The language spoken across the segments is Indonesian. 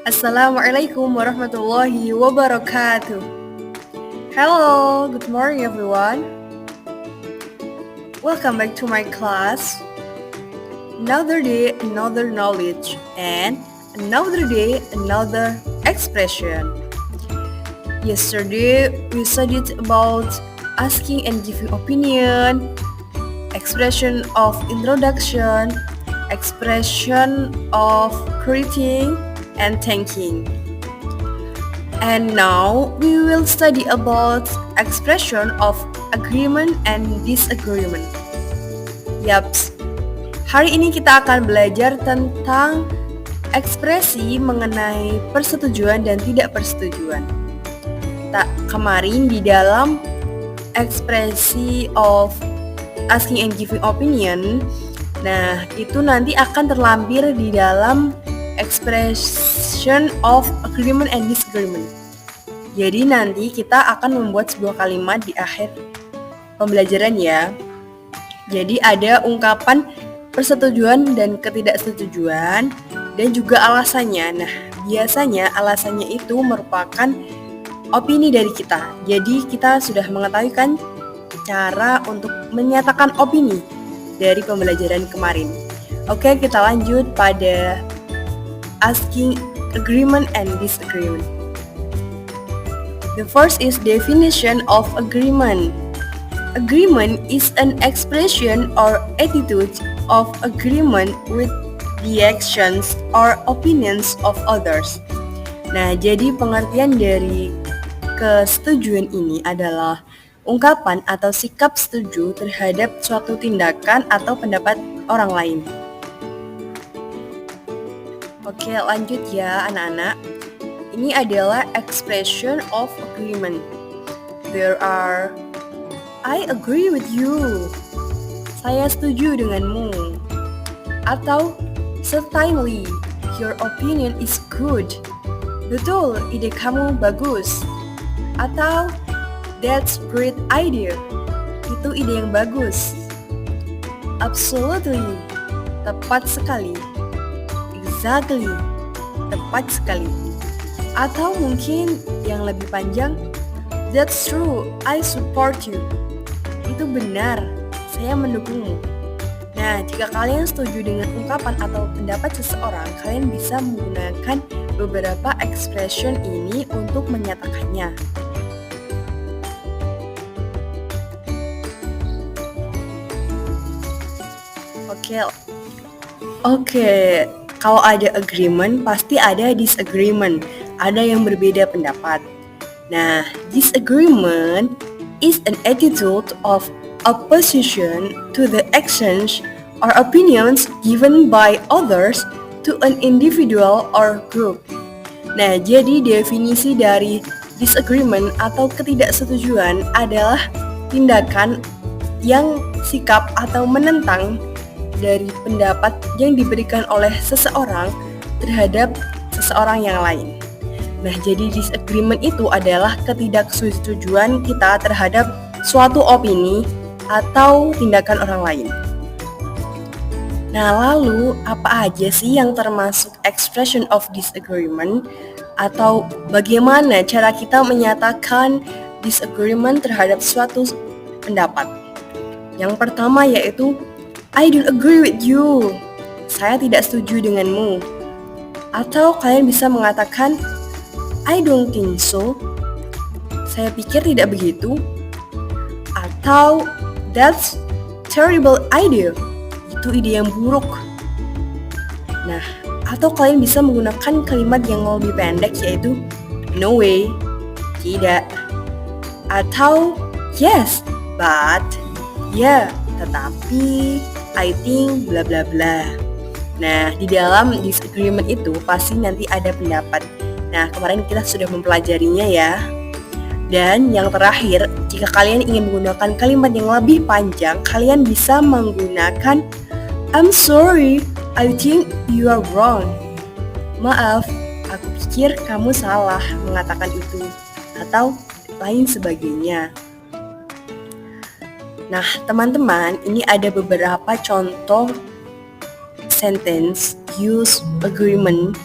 Assalamualaikum warahmatullahi wabarakatuh. Hello, good morning everyone. Welcome back to my class. Another day, another knowledge, and another day, another expression. Yesterday, we studied about asking and giving opinion, expression of introduction, expression of greeting, and thanking. And now we will study about expression of agreement and disagreement. Yaps, hari ini kita akan belajar tentang ekspresi mengenai persetujuan dan tidak persetujuan. Kemarin di dalam ekspresi of asking and giving opinion, nah itu nanti akan terlampir di dalam expression of agreement and disagreement. Jadi nanti kita akan membuat sebuah kalimat di akhir pembelajaran ya. Jadi ada ungkapan persetujuan dan ketidaksetujuan dan juga alasannya. Nah, biasanya alasannya itu merupakan opini dari kita. Jadi kita sudah mengetahui kan cara untuk menyatakan opini dari pembelajaran kemarin. Oke, kita lanjut pada asking agreement and disagreement. The first is definition of agreement. Agreement is an expression or attitude of agreement with the actions or opinions of others. Nah, jadi pengertian dari kesetujuan ini adalah ungkapan atau sikap setuju terhadap suatu tindakan atau pendapat orang lain. Oke, lanjut ya anak-anak. Ini adalah expression of agreement. There are I agree with you. Saya setuju denganmu. Atau certainly your opinion is good. Betul, ide kamu bagus. Atau that's great idea. Itu ide yang bagus. Absolutely. Tepat sekali. Exactly, tepat sekali. Atau mungkin yang lebih panjang, that's true, I support you. Itu benar, saya mendukungmu. Nah, jika kalian setuju dengan ungkapan atau pendapat seseorang, kalian bisa menggunakan beberapa expression ini untuk menyatakannya. Oke. Kalau ada agreement, pasti ada disagreement. Ada yang berbeda pendapat. Nah, disagreement is an attitude of opposition to the actions or opinions given by others to an individual or group. Nah, jadi definisi dari disagreement atau ketidaksetujuan adalah tindakan yang sikap atau menentang dari pendapat yang diberikan oleh seseorang terhadap seseorang yang lain. Nah, jadi disagreement itu adalah ketidaksetujuan kita terhadap suatu opini atau tindakan orang lain. Nah, lalu apa aja sih yang termasuk expression of disagreement atau bagaimana cara kita menyatakan disagreement terhadap suatu pendapat? Yang pertama yaitu I don't agree with you. Saya tidak setuju denganmu. Atau kalian bisa mengatakan I don't think so. Saya pikir tidak begitu. Atau that's terrible idea. Itu ide yang buruk. Nah, atau kalian bisa menggunakan kalimat yang lebih pendek yaitu no way. Tidak. Atau yes, but ya, tetapi I think bla bla bla. Nah, di dalam disagreement itu pasti nanti ada pendapat. Nah, kemarin kita sudah mempelajarinya ya. Dan yang terakhir, jika kalian ingin menggunakan kalimat yang lebih panjang, kalian bisa menggunakan I'm sorry, I think you are wrong. Maaf, aku pikir kamu salah mengatakan itu. Atau lain sebagainya. Nah, teman-teman, ini ada beberapa contoh sentence use agreement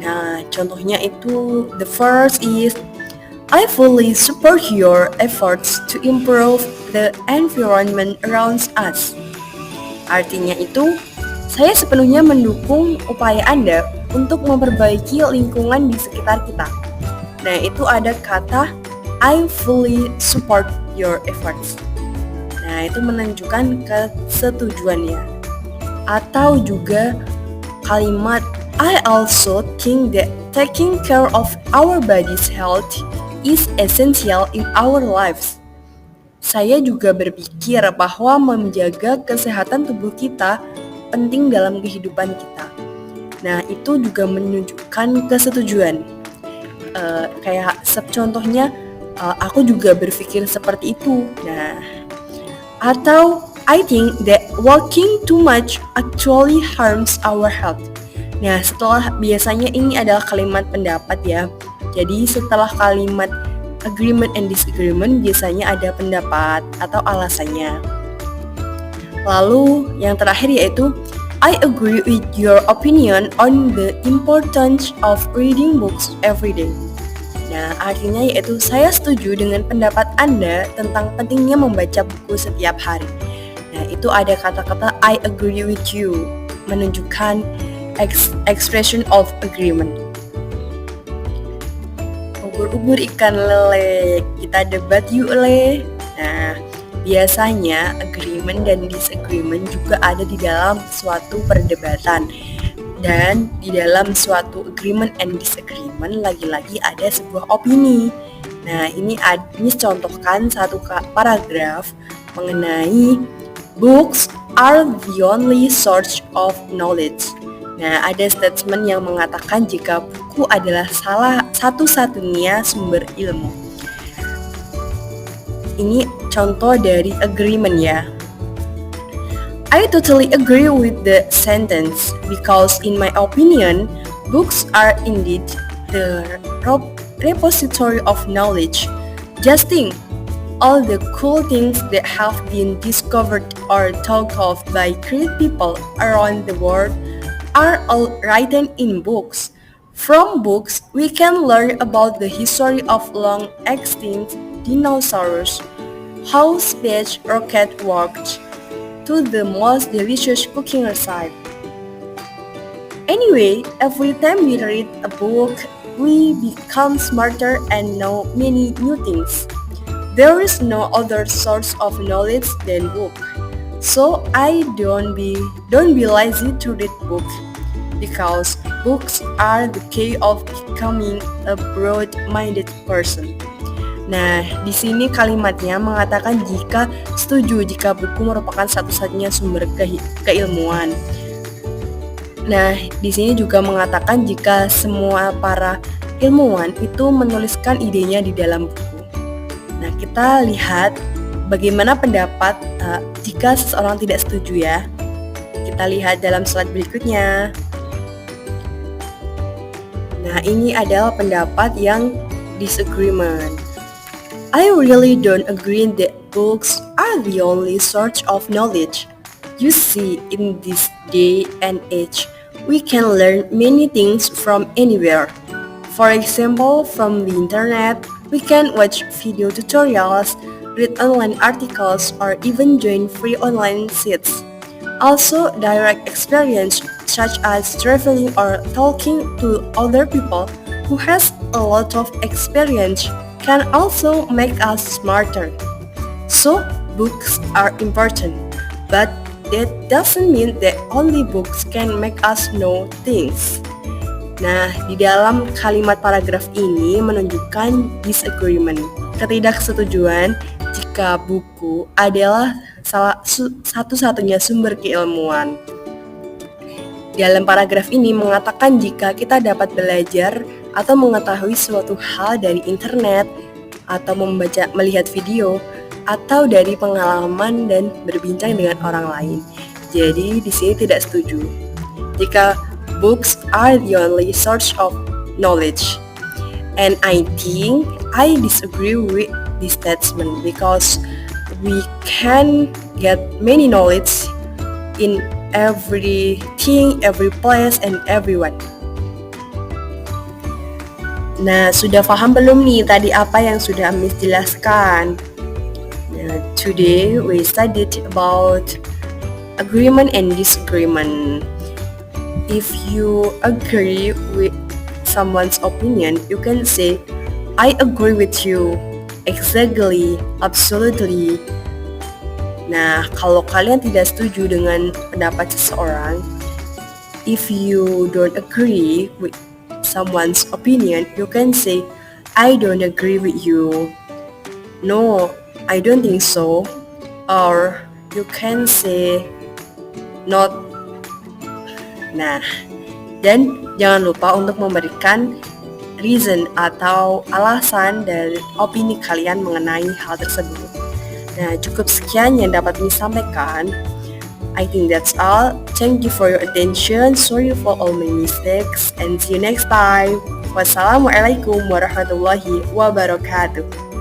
Nah, contohnya itu the first is I fully support your efforts to improve the environment around us. Artinya itu, saya sepenuhnya mendukung upaya Anda untuk memperbaiki lingkungan di sekitar kita. Nah, itu ada kata I fully support your efforts. Nah, itu menunjukkan kesetujuannya. Atau juga kalimat I also think that taking care of our body's health is essential in our lives. Saya juga berpikir bahwa menjaga kesehatan tubuh kita penting dalam kehidupan kita. Nah, itu juga menunjukkan kesetujuan. Kayak contohnya, aku juga berpikir seperti itu. Nah, atau I think that walking too much actually harms our health. Nah, biasanya ini adalah kalimat pendapat ya. Jadi setelah kalimat agreement and disagreement biasanya ada pendapat atau alasannya. Lalu yang terakhir yaitu I agree with your opinion on the importance of reading books every day. Nah, artinya yaitu saya setuju dengan pendapat Anda tentang pentingnya membaca buku setiap hari. Nah, itu ada kata-kata I agree with you, menunjukkan expression of agreement. Ubur-ubur ikan lele, kita debat yuk le. Nah, biasanya agreement dan disagreement juga ada di dalam suatu perdebatan. Dan di dalam suatu agreement and disagreement lagi-lagi ada sebuah opini. Nah, ini contohkan satu paragraf mengenai books are the only source of knowledge. Nah, ada statement yang mengatakan jika buku adalah salah satu-satunya sumber ilmu. Ini contoh dari agreement ya. I totally agree with the sentence because in my opinion, books are indeed the repository of knowledge. Just think, all the cool things that have been discovered or talked of by great people around the world are all written in books. From books, we can learn about the history of long-extinct dinosaurs, how space rocket worked, to the most delicious cooking recipe. Anyway, every time we read a book, we become smarter and know many new things. There is no other source of knowledge than book. So I don't be lazy to read book because books are the key of becoming a broad-minded person. Nah, di sini kalimatnya mengatakan setuju jika buku merupakan satu-satunya sumber keilmuan. Nah, di sini juga mengatakan jika semua para ilmuwan itu menuliskan idenya di dalam buku. Nah, kita lihat bagaimana pendapat jika seseorang tidak setuju ya. Kita lihat dalam slide berikutnya. Nah, ini adalah pendapat yang disagreement. I really don't agree that books are the only source of knowledge. You see, in this day and age, we can learn many things from anywhere. For example, from the internet, we can watch video tutorials, read online articles, or even join free online sites. Also, direct experience such as traveling or talking to other people who has a lot of experience can also make us smarter. So, books are important, but that doesn't mean that only books can make us know things. Nah, di dalam kalimat paragraf ini menunjukkan disagreement, ketidaksetujuan jika buku adalah satu-satunya sumber keilmuan. Dalam paragraf ini mengatakan jika kita dapat belajar atau mengetahui suatu hal dari internet, atau melihat video, atau dari pengalaman dan berbincang dengan orang lain. Jadi di sini tidak setuju jika books are the only source of knowledge. And I think I disagree with this statement because we can get many knowledge in everything, every place, and everyone. Nah, sudah paham belum nih tadi apa yang sudah Miss jelaskan? Nah, today we studied about agreement and disagreement. If you agree with someone's opinion, you can say, I agree with you. Exactly, absolutely. Nah, kalau kalian tidak setuju dengan pendapat seseorang, if you don't agree with someone's opinion, you can say, I don't agree with you. No, I don't think so. Or you can say, not. Nah, dan jangan lupa untuk memberikan reason atau alasan dari opini kalian mengenai hal tersebut. Nah, cukup sekian yang dapat Miss sampaikan. I think that's all. Thank you for your attention. Sorry for all my mistakes and see you next time. Wassalamualaikum warahmatullahi wabarakatuh.